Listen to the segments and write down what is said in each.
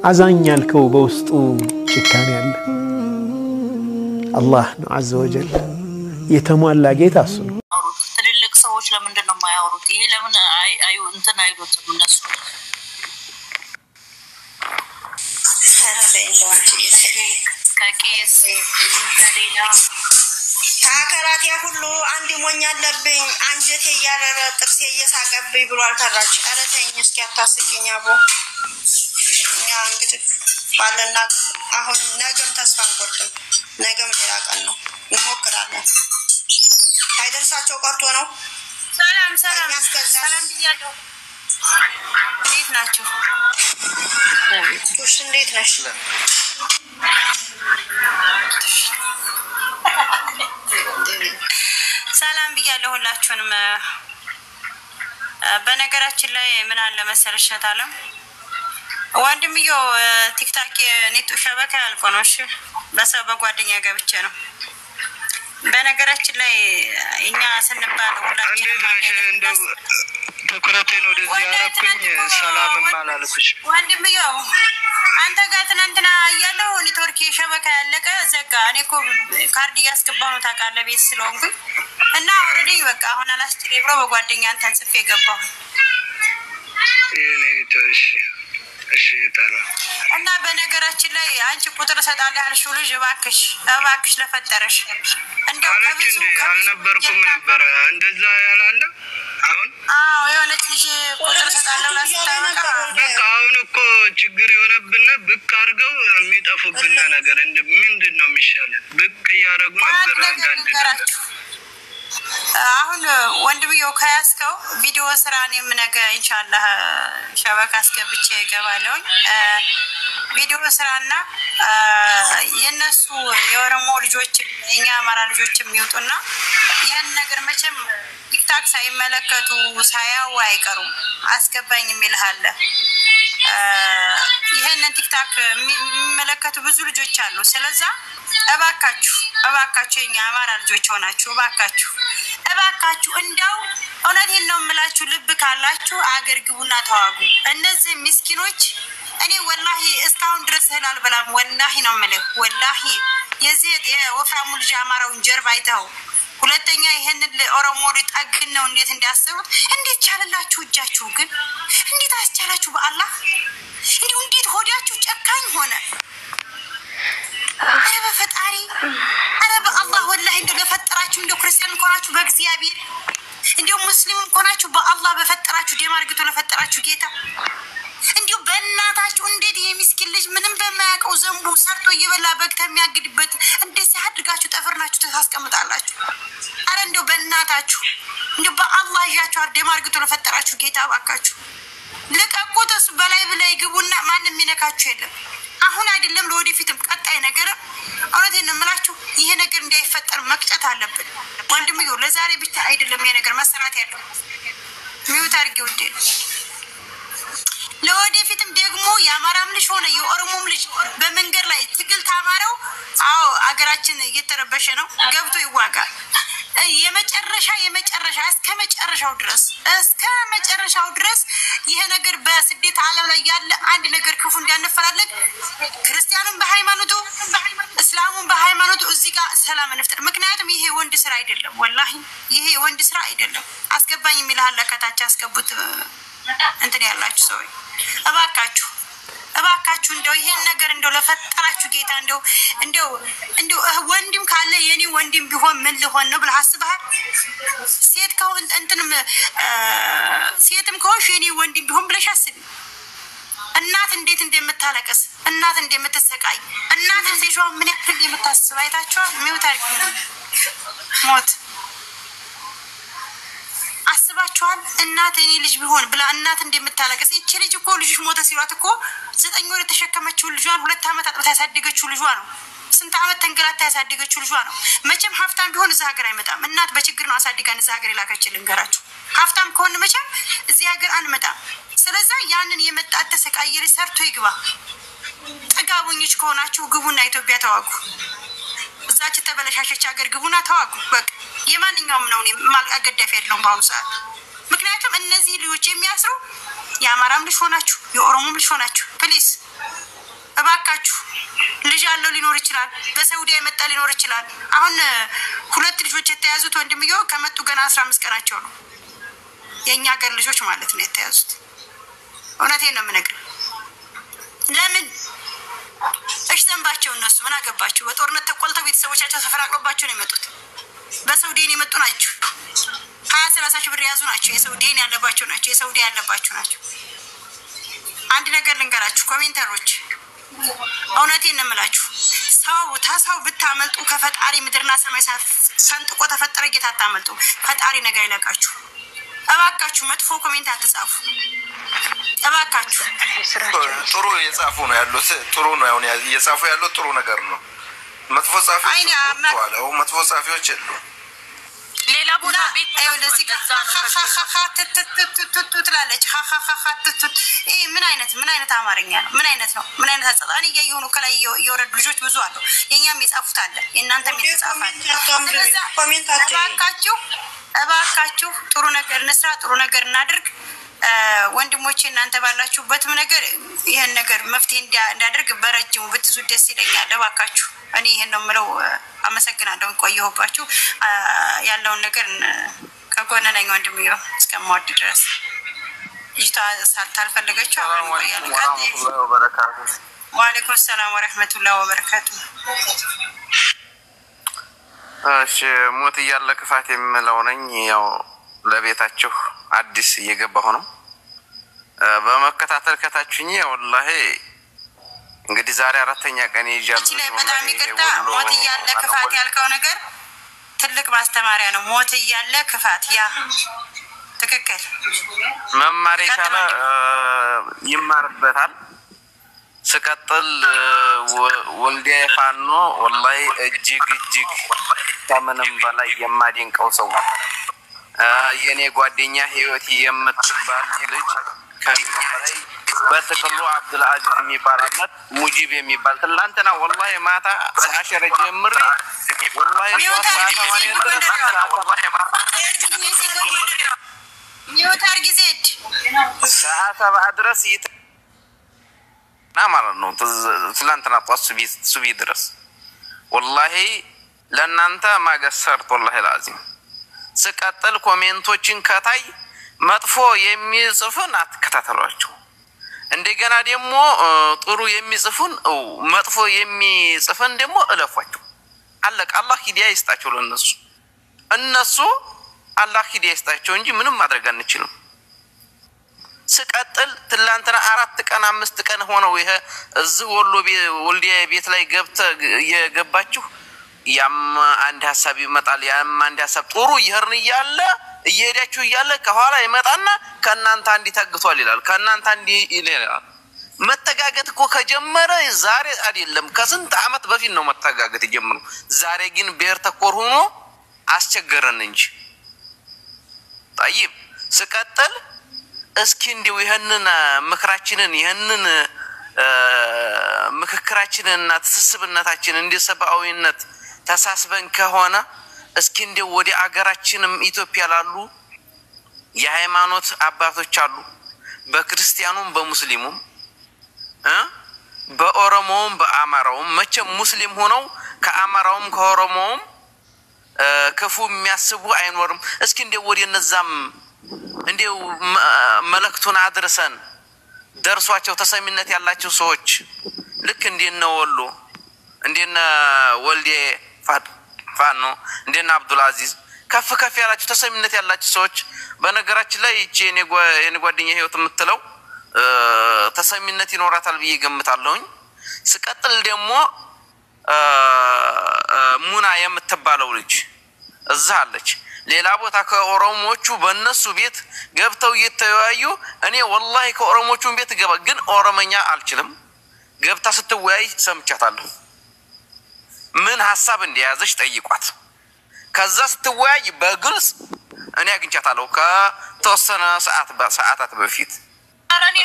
አዛኛልከው በውስጡ ጭካኔ ያለ አላህ ነው عز وجل የተሟላ ጌታ እሱ ነው ትልልቅ ሰዎች ለምንድን ነው የማያወሩት ይሄ ለምን አዩ እንትን አይሉትም እነሱ ከቄስ ከሌላ ታከራት ያ ሁሉ አንድ ሞኝ አለብኝ አንጀቴ ያረረ ጥርሴ እየሳቀብኝ ብሏል ተራጭ አረተኝ እስኪ አታስቂኝ አቦ ያ እንግዲህ ባለና አሁን ነገም ተስፋ አንቆርጥም ነገም ሌላ ቀን ነው እንሞክራለን ታይደርሳቸው ቀርቶ ነው ሰላም ሰላም ሰላም ብያለሁ እንዴት ናችሁ ቱሽ እንዴት ነሽ ሰላም ብያለሁ ሁላችሁንም በነገራችን ላይ ምን አለ መሰለሽ ታለም ወንድምየው ቲክታክ ኔት ሸበካ ያልቆ ነው እሺ በሰበብ ጓደኛ ገብቼ ነው በነገራችን ላይ እኛ ስንባል ሁላችንም እንደው ተከራተን ወደዚህ ያረኩኝ ሰላም ማላለኩሽ ወንድምየው አንተ ጋር ትናንትና ያለው ኔትወርክ ሸበካ ያለቀ ዘጋ እኔኮ ካርድ ያስገባው ነው ታውቃለህ ቤት ስለሆንኩኝ እና ኦሬዲ በቃ አሁን አላስጥሪ ብሎ በጓደኛ አንተን ጽፌ ገባው እኔ ተሽ እሺ ታላ እና በነገራችን ላይ አንቺ ቁጥር ሰጣለህ አልሽው ልጅ እባክሽ ለፈጠረሽ እንደው ከብዙ አልነበርኩም ነበር እንደዛ ያላለ አሁን የሆነች ልጅ ቁጥር ሰጣለህ ላስታወቃ በቃ አሁን እኮ ችግር የሆነብን ብቅ አርገው የሚጠፉብን ነገር ምንድነው የሚሻለው ብቅ ያረጉ ነበር አንዳንድ አሁን ወንድምየው ከያስከው ቪዲዮ ስራን የምነገ ኢንሻአላህ ሸበካ አስገብቼ ይገባለሁ ቪዲዮ ስራና የነሱ የኦሮሞ ልጆች የኛ አማራ ልጆች የሚወጡና ያን ነገር መቼም ቲክታክ ሳይመለከቱ ሳያው አይቀሩም አስገባኝ የሚልሃለ ይሄንን ቲክታክ የሚመለከቱ ብዙ ልጆች አሉ ስለዚህ እባካችሁ የኛ አማራ ልጆች ሆናችሁ እባካችሁ እንደው እውነቴን ነው የምላችሁ ልብ ካላችሁ አገር ግቡና ተዋጉ እነዚህ ምስኪኖች እኔ ወላሂ እስካሁን ድረስ ህላል በላም ወላሂ ነው የምልህ ወላሂ የዚህ የወፍራሙ ልጅ አማራውን ጀርባ አይተው ሁለተኛ ይሄንን ለኦሮሞ ልጣግን ነው እንዴት እንዲያስቡት እንዴት ቻለላችሁ እጃችሁ ግን እንዴት አስቻላችሁ በአላህ እንዴት ሆዳችሁ ጨካኝ ሆነ አረ በፈጣሪ አረ በአላህ ወላሂ እንደው ለፈጠራችሁ እንደው ክርስቲያን ኮናችሁ በእግዚአብሔር እንደው ሙስሊም ኮናችሁ በአላህ በፈጠራችሁ ደማርግቶ ለፈጠራችሁ ጌታ እንደው በእናታችሁ እንዴት የሚስኪን ልጅ ምንም በማያውቀው ዘንቡ ሰርቶ እየበላ በግታ የሚያግድበት እንደዚህ አድርጋችሁ ጠፍርናችሁ ታስቀምጣላችሁ አረ እንደው በእናታችሁ እንደው በአላህ ያያችሁ ደማርግቶ ለፈጠራችሁ ጌታ ባካችሁ ለቀቁትስ በላይ ግቡና ማንንም የሚነካችሁ የለም አሁን አይደለም ለወደፊትም ቀጣይ ነገር አውራቴን ነው የምላችሁ ይሄ ነገር እንዳይፈጠር መቅጨት አለብን ወንድምየው ለዛሬ ብቻ አይደለም ይሄ ነገር መሰራት ያለው ሚውት አድርጌው እንዴ ለወደፊትም ደግሞ የአማራም ልጅ ሆነ የኦሮሞም ልጅ በመንገድ ላይ ትግል ታማረው አገራችን እየተረበሸ ነው ገብቶ ይዋጋል የመጨረሻ እስከ መጨረሻው ድረስ ይሄ ነገር በስደት ዓለም ላይ ያለ አንድ ነገር ክፉ እንዲያነፈራለግ ክርስቲያኑም በሃይማኖቱ እስላሙም በሃይማኖቱ እዚህ ጋር ሰላም እንፍጠር ምክንያቱም ይሄ ወንድ ስራ አይደለም ወላሂ ይሄ ወንድ ስራ አይደለም አስገባኝ የሚልሃል ከታች አስገቡት እንትን ያላችሁ ሰው እባካችሁ እንደው ይሄን ነገር እንደው ለፈጠራችሁ ጌታ እንደው ወንድም ካለ የኔ ወንድም ቢሆን ምን ሊሆን ነው ብለህ አስበሃል ሴት ከሆነ እንትንም ሴትም ከሆነ የኔ ወንድም ቢሆን ብለሽ አስቢ እናት እንዴት እንደምታለቅስ እናት እንደምትሰቃይ እናት ልጇ ምን ያክል እንደምታስብ አይታችሁ ሚውታርክ ሞት አስባችኋል እናት እኔ ልጅ ቢሆን ብላ እናት እንደምታለቅስ እቺ ልጅ እኮ ልጅሽ ሞተ ሲሏት እኮ 9 ወር ተሸከመችው ልጇን 2 አመት አጥብታ ያሳደገችው ልጇ ነው ስንት አመት ተንገላታ ያሳደገችው ልጇ ነው መቼም ሀፍታም ቢሆን እዛ ሀገር አይመጣም እናት በችግር ነው አሳድጋን እዛ ሀገር ይላከችልን ገራችሁ ሀፍታም ከሆነ መቼም እዚህ ሀገር አንመጣም ስለዚህ ያንን የመጣ ተሰቃየሪ ሰርቶ ይግባ ጥጋቡኞች ከሆናችሁ ግቡና ኢትዮጵያ ተዋጉ እዛች ተበለሻሸች ሀገር ግቡና ተዋጉ በቃ የማንኛውም ነው ማልቃ ገዳፊ ያለው ባሁን ሰዓት ምክንያቱም እነዚህ ልጆች የሚያስሩ የአማራም ልጅ ሆናችሁ የኦሮሞም ልጅ ሆናችሁ ፕሊዝ እባካችሁ ልጅ ያለው ሊኖር ይችላል በሳውዲ የመጣ ሊኖር ይችላል አሁን ሁለት ልጆች የተያዙት ወንድምየው ከመጡ ገና 15 ቀናቸው ነው የኛ ሀገር ልጆች ማለት ነው የተያዙት እውነቴን ነው የምነግርህ ለምን እሺ ዘንባቸው እነሱ ምን አገባቸው በጦርነት ተቆልተው ቤተሰቦቻቸው ተፈራቅሎባቸው ነው የመጡት በሳውዲ ነው የመጡ ናቸው 20-30 ሺህ ብር ያዙ ናቸው የሳውዲ ያለባቸው ናቸው የሳውዲ ያለባቸው ናቸው አንድ ነገር ልንገራችሁ ኮሜንተሮች እውነቴን ነው የምላችሁ ሰው ብታመልጡ ከፈጣሪ ምድርና ሰማይ ሰንጥቆ ተፈጠረ ጌታ አታመልጡ ፈጣሪ ነገር ይለቃችሁ እባካችሁ መጥፎ ኮሜንት አትጻፉ እባካችሁ ጥሩ የጻፉ ነው ያሉት ጥሩ ነው አሁን የጻፉ ያሉት ጥሩ ነገር ነው መጥፎ ጻፊዎች የሉ ሌላ ቦታ ቤት ለዚህ ትላለች ይሄ ምን አይነት አማርኛ ነው ምን አይነት ነው ምን አይነት አጻጣኒ እያየሆኑ ከላይ የወረዱ ልጆች ብዙ አሉ የኛም የጻፉት አለ የእናንተም የተጻፋል እባካችሁ ጥሩ ነገር እንስራ ጥሩ ነገር እናድርግ ወንድሞቼ እናንተ ባላችሁበትም ነገር ይሄን ነገር መፍትሄ እንዲያደርግ በረጅሙ ብትዙ ደስ ይለኛል እባካችሁ እኔ ይሄን ነው የምለው አመሰግናለሁ ቆየሁባችሁ ያለውን ነገር ከጎነነኝ ወንድምዮ እስከማወድ ድረስ ይታ ሳልፈልገችሁ አሁን ወአለይኩም ሰላም ወራህመቱላሂ ወበረካቱ እሺ ሞት ያለ ክፋት የምለው ነኝ ያው ለቤታችሁ አዲስ እየገባሁ ነው በመከታተል ከታችሁኝ ወላሂ እንግዲህ ዛሬ አራተኛ ቀን ይያዛል በጣም ይቅርታ ሞት ያለ ክፋት ያልከው ነገር ትልቅ ማስተማሪያ ነው ሞት ያለ ክፋት ያ ትክክል መማር ይቻላ ይማርበታል ስቀጥል ወልዲያ ፋኖ ወላሂ እጅግ ከምንም በላይ የማደንቀው ሰው የኔ ጓደኛ ህይወት የምትባል ልጅ ከላይ በተከሉ አብዱል አዚዝ የሚባልለት ሙጂብ የሚባል ትላንትና ወላሂ ማታ ሳሸረ ጀምሪ ወላሂ ኒውታር ጊዜድ ሰዓት ድረስ ማለት ነው ትላንትና ጧት ሱቢ ድረስ ወላሂ ለእናንተ ማገሰርት ወላሂ ላዚም ስቀጥል ኮሜንቶችን ከታይ መጥፎ የሚጽፉን አትከታተሏቸው እንደገና ደግሞ ጥሩ የሚጽፉን መጥፎ የሚጽፈን ደግሞ እለፏቸው አለቀ አላህ ሂዳያ ይስጣቸው ለነሱ አላህ ሂዳያ ይስጣቸው እንጂ ምንም ማድረግ አንችልም ስቀጥል ትላንትና 4 ቀን 5 ቀን ሆነው ይሄ እዚህ ወልዲያ ቤት ላይ የገባችሁ ያም አንድ ሐሳብ ይመጣል ያም አንድ ሐሳብ ጥሩ ይሄርን ይያለ እየሄዳችሁ ይያለ ከኋላ ይመጣና ከናንተ አንዲ ታግቷል ይላል ከናንተ አንዲ ይላል መተጋገት እኮ ከጀመረ ዛሬ አይደለም ከስንት አመት በፊት ነው መተጋገት የጀመረው ዛሬ ግን ብሔር ተኮር ሆኖ አስቸገረን እንጂ طيب ስቀጥል እስኪ እንዲው ይሄንን ምክራችንን ይሄንን ምክክራችንንና ተሰስብነታችንን እንዲሰባውይነት ተሳስበን ከሆነ እስኪ እንዲው ወዲ አገራችንም ኢትዮጵያ ላሉ የሃይማኖት አባቶች አሉ በክርስቲያኑም በሙስሊሙም በኦሮሞውም በአማራውም መቼም ሙስሊም ሆነው ከአማራውም ከኦሮሞውም ክፉ የሚያስቡ አይኖርም እስኪ እንዲው ወዲ እነዛም እንዲው መልእክቱን አድርሰን ደርሷቸው ተሰሚነት ያላቸው ሰዎች ልክ እንደነ ወሎ እንደነ ወልዴ ፋኖ እንደነ አብዱል አዚዝ ከፍ ያላችሁ ተሰሚነት ያላችሁ ሰዎች በነገራችን ላይ እቺ የኔ ጓደኛ ህይወት የምትለው ተሰሚነት ይኖራታል ብዬ ገምታለሁኝ ስቀጥል ደግሞ ሙና የምትባለው ልጅ እዛ አለች ሌላ ቦታ ከኦሮሞቹ በእነሱ ቤት ገብተው እየተወያዩ እኔ ወላሂ ከኦሮሞቹ ቤት ገባ ግን ኦሮሞኛ አልችልም ገብታ ስትወያይ ሰምቻታለሁ ምን ሐሳብ እንደያዘች ጠይቋት ከዛ ስትወያይ በግልጽ እኔ አግኝቻታለሁ ከተወሰነ ሰዓታት በፊት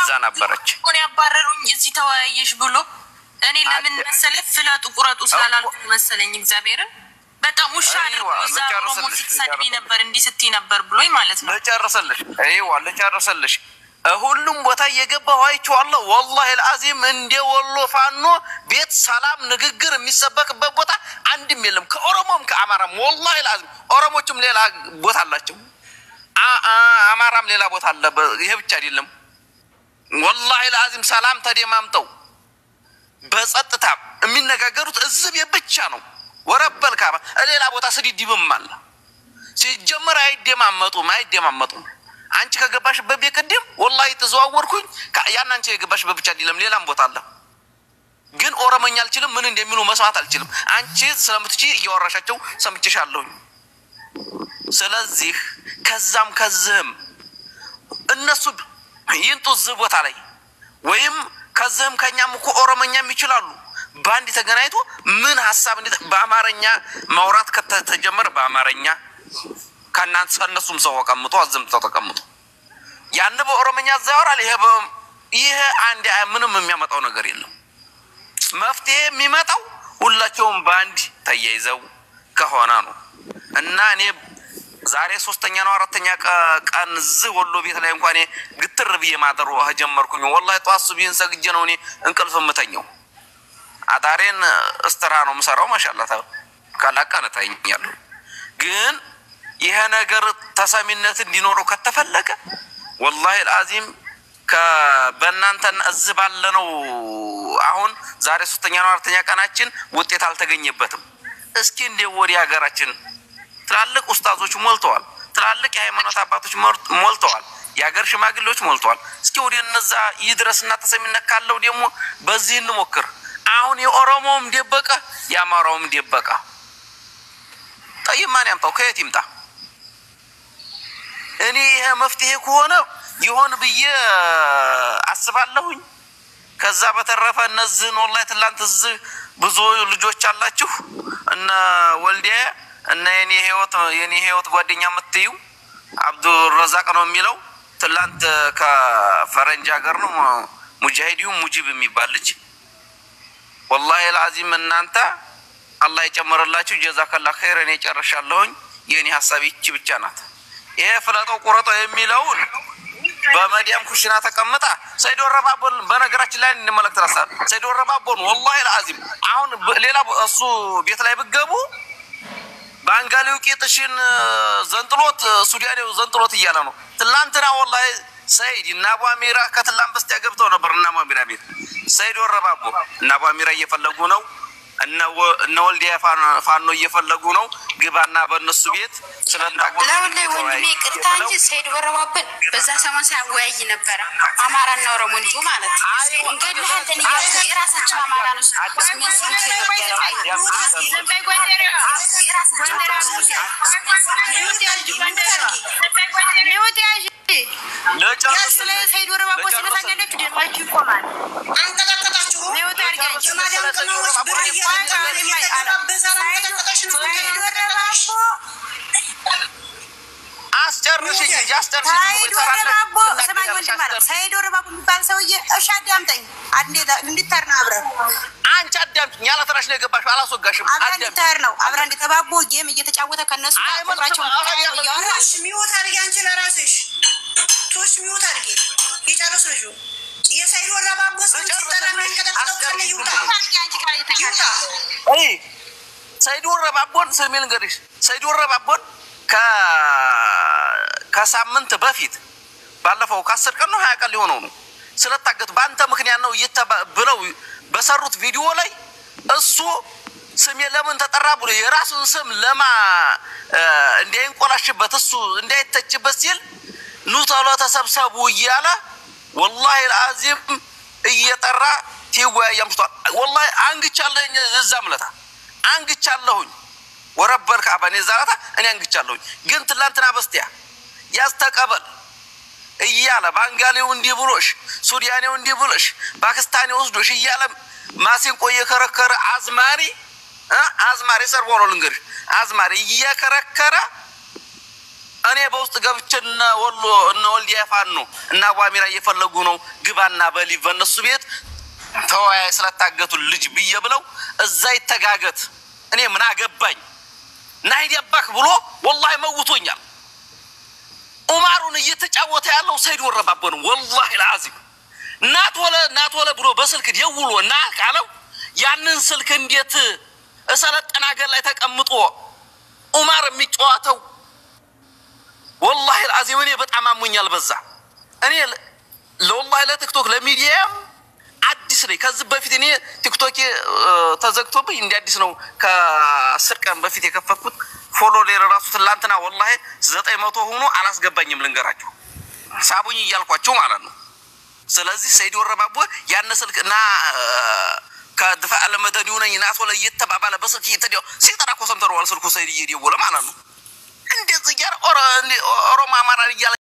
እዛ ነበረች እኔ አባረሩኝ እዚህ ተወያየሽ ብሎ እኔ ለምን መሰለህ ፍላጡ ቁረጡ ስላላልኩ መሰለኝ እግዚአብሔርን በጣም ውሻል ዛሬ ሲሰድቢ ነበር እንዲህ ስትይ ነበር ብሎኝ ማለት ነው ለጨረሰልሽ ሁሉም ቦታ እየገባሁ አይቼዋለሁ። ወላሂ العظيم እንደ ወሎ ፋኖ ቤት ሰላም ንግግር የሚሰበክበት ቦታ አንድም የለም። ከኦሮሞም ከአማራም ወላሂ العظيم ኦሮሞችም ሌላ ቦታ አላቸው፣ አማራም ሌላ ቦታ አለ። ይሄ ብቻ አይደለም። ወላሂ العظيم ሰላም ተደማምጠው በጸጥታ የሚነጋገሩት እዝብ ብቻ ነው። ወረበል ካባ ሌላ ቦታ ስዲድብም አለ። ሲጀመር አይደማመጡም። አንቺ ከገባሽበት በቀደም ወላሂ ተዘዋወርኩኝ። ያን አንቺ የገባሽበት ብቻ አይደለም ሌላም ቦታ አለ። ግን ኦሮሞኛ አልችልም፣ ምን እንደሚሉ መስማት አልችልም። አንቺ ስለምትቺ እያወራሻቸው ሰምቼሻለሁ። ስለዚህ ከዛም ከዝም እነሱ ይንጡ ዝቦታ ላይ ወይም ከዝም ከኛም እኮ ኦሮሞኛም ይችላሉ። ባንዲ ተገናኝቶ ምን ሐሳብ እንደ በአማርኛ ማውራት ከተጀመረ በአማርኛ ከናንተ ሰነሱም ሰው ተቀምጦ አዝም ተቀምጦ ያን በኦሮሞኛ ዘወራል። ይሄ አንድ ምንም የሚያመጣው ነገር የለም። መፍትሄ የሚመጣው ሁላቸውም ባንዲ ተያይዘው ከሆነ ነው። እና እኔ ዛሬ 3ኛ ነው 4ኛ ቀን ወሎ ቤት ላይ እንኳን ግትር ብዬ ማደሩ ጀመርኩኝ። ወላሂ ጧሱ ቢን ሰግጄ ነው እኔ እንቅልፍ የምተኛው። አዳሬን እስተራ ነው የምሰራው። ማሻአላህ ካላቀነ ታይኛለሁ። ግን ይሄ ነገር ተሰሚነት እንዲኖረው ከተፈለገ ወላሂ العظيم ከበእናንተና ባለነው አሁን ዛሬ 3ኛ ነው 4ኛ ቀናችን ውጤት አልተገኘበትም። እስኪ እንደ ወዲ ሀገራችን ትላልቅ ኡስታዞች ሞልተዋል፣ ትላልቅ የሃይማኖት አባቶች ሞልተዋል፣ የሀገር ሽማግሌዎች ሞልተዋል። እስኪ ወዲ እነዛ ይድረስና ተሰሚነት ካለው ደግሞ በዚህ እንሞክር። አሁን የኦሮሞም ደበቀ የአማራውም ደበቀ። ጠይማን ያምጣው ከየት ይምጣ? እኔ ይሄ መፍትሄ ከሆነ ይሆን ብዬ አስባለሁኝ። ከዛ በተረፈ እነዚህን ወላሂ ትላንት እዚህ ብዙ ልጆች አላችሁ እና ወልዲያ እና የኔ ህይወት ጓደኛ የምትዩ አብዱረዛቅ ነው የሚለው ትላንት ከፈረንጅ ሀገር ነው ሙጃሂዲው ሙጂብ የሚባል ልጅ ወላሂ العظيم እናንተ አላህ ይጨምርላችሁ ጀዛከላህ ኸይር። እኔ ጨርሻለሁኝ። የኔ ሐሳብ ይቺ ብቻ ናት። ይሄ ፍለጠው ቁረጠው የሚለው በመዲያም ኩሽና ተቀምጣ ሰይድ ወረባቦን በነገራችን ላይ እንመለከት ራሳል ሰይድ ወረባቦን ወላሂ العظيم አሁን ሌላ እሱ ቤት ላይ ብገቡ ባንጋሊው ቂጥሽን ዘንጥሎት ሱዳኔው ዘንጥሎት እያለ ነው። ትላንትና ወላሂ ሰይድ እና አቡ አሚራ ከትላንት በስቲያ ገብተው ነበር እና አቡ አሚራ ቤት ሰይድ ወረባቦ እና አቡ አሚራ እየፈለጉ ነው እና ወልዲያ ፋኖ እየፈለጉ ነው። ግባና በእነሱ ቤት ስለታቆ ለወላሂ ወንድሜ ቅርታ እንጂ ሰይድ ወረባቦን በዛ ሰሞን ሳይወያይ ነበር። አማራና ኦሮሞ እንጂ ማለት እንግዲህ እንትን ይያዙ የራሳቸው አማራ ነው ስሜት ሰይድ ወረባቦ ስለታገለች ደማችሁ ይቆማል። አንቀጠቀጣችሁ ነው ታርጋችሁ ማዳም ከነውስ ብርያ አስጨርሽኝ ሰይድ ወረባቦ የሚባል ሰውዬ እሺ አዳምጠኝ እንድታር ነው አብረን አንቺ አዳምጪኝ ያለ ተራሽ ነው የገባሽው አላስወጋሽም አብረን እንድታር ነው አብረን እንድተባቦ ጌም እየተጫወተ ከነሱ አብራቸው ያወራሽ ሚውት አድርጊ አንቺ ለራስሽ ቶሽ ሚውት አድርጊ ይጨርስ ልጁ የሰይድ ወረባቦ ሰው ሲጠራ መንቀጠቀጠው ከነ ይውጣ አንቺ ካለ ተካታ ሰይድ ወረባቦን ስሜን ገሪሽ ሰይድ ወረባቦን ከሳምንት በፊት ባለፈው ከ10 ቀን ነው 20 ቀን ሊሆነው ነው ስለታገቱ በአንተ ምክንያት ነው ብለው በሰሩት ቪዲዮ ላይ እሱ ስሜ ለምን ተጠራ ብሎ የራሱን ስም ለማ እንዳይንቆላሽበት እሱ እንዳይተችበት ሲል ኑ ተሎ ተሰብሰቡ እያለ ወላሂ العظيم እየጠራ ሲወያያምቷል። ወላሂ አንግቻለኝ እዛምለታ አንግቻለሁኝ ወረበር ካባኔ ዛራታ እኔ አንግቻለሁኝ። ግን ትላንትና በስቲያ ያስተቀበል እያለ ባንጋሊው እንዲህ ብሎሽ ሱዳኔው እንዲህ ብሎሽ ፓኪስታኔው ወስዶሽ እያለ ማሲን ቆየ ከረከረ አዝማሪ ሰርቦሎ ልንገር አዝማሪ እየከረከረ እኔ በውስጥ ገብቼና ወሎ እና ወልዲያ ፋኖ እና አቡ አሚራ እየፈለጉ ነው ግባና በሊ በነሱ ቤት ተወያይ ስለታገቱ ልጅ ብዬ ብለው እዛ ይተጋገት እኔ ምን አገባኝ ናይድ ያባክ ብሎ ወላሂ መውቶኛል። ዑማሩን እየተጫወተ ያለው ሰይድ ወረባቦ ነው። ወላሂ العظيم ናት ወለ ብሎ በስልክ ደውሎ እና ካለው ያንን ስልክ እንዴት እሰለጠና ሀገር ላይ ተቀምጦ ዑማር የሚጫወተው والله العظيم እኔ በጣም አሞኛል በዛ እኔ ለወላሂ ለቲክቶክ ለሚዲያም አዲስ ነኝ ከዚህ በፊት እኔ ቲክቶክ ተዘግቶብኝ እንደ አዲስ ነው ከ10 ቀን በፊት የከፈትኩት ፎሎ ለራሱ ትላንትና والله 900 ሆኖ አላስገባኝም ልንገራችሁ ሳቡኝ እያልኳቸው ማለት ነው ስለዚህ ሰይድ ወረባቦ ያን ስልክና ከድፋ ለመደኒው ነኝ ናቶ ላይ የተባባለ በስልክ እየተደው ሲጠራ ኮሰምተሩ ስልኩ ሰይድ እየደወለ ማለት ነው እንደዚህ ያር ኦሮማ አማራ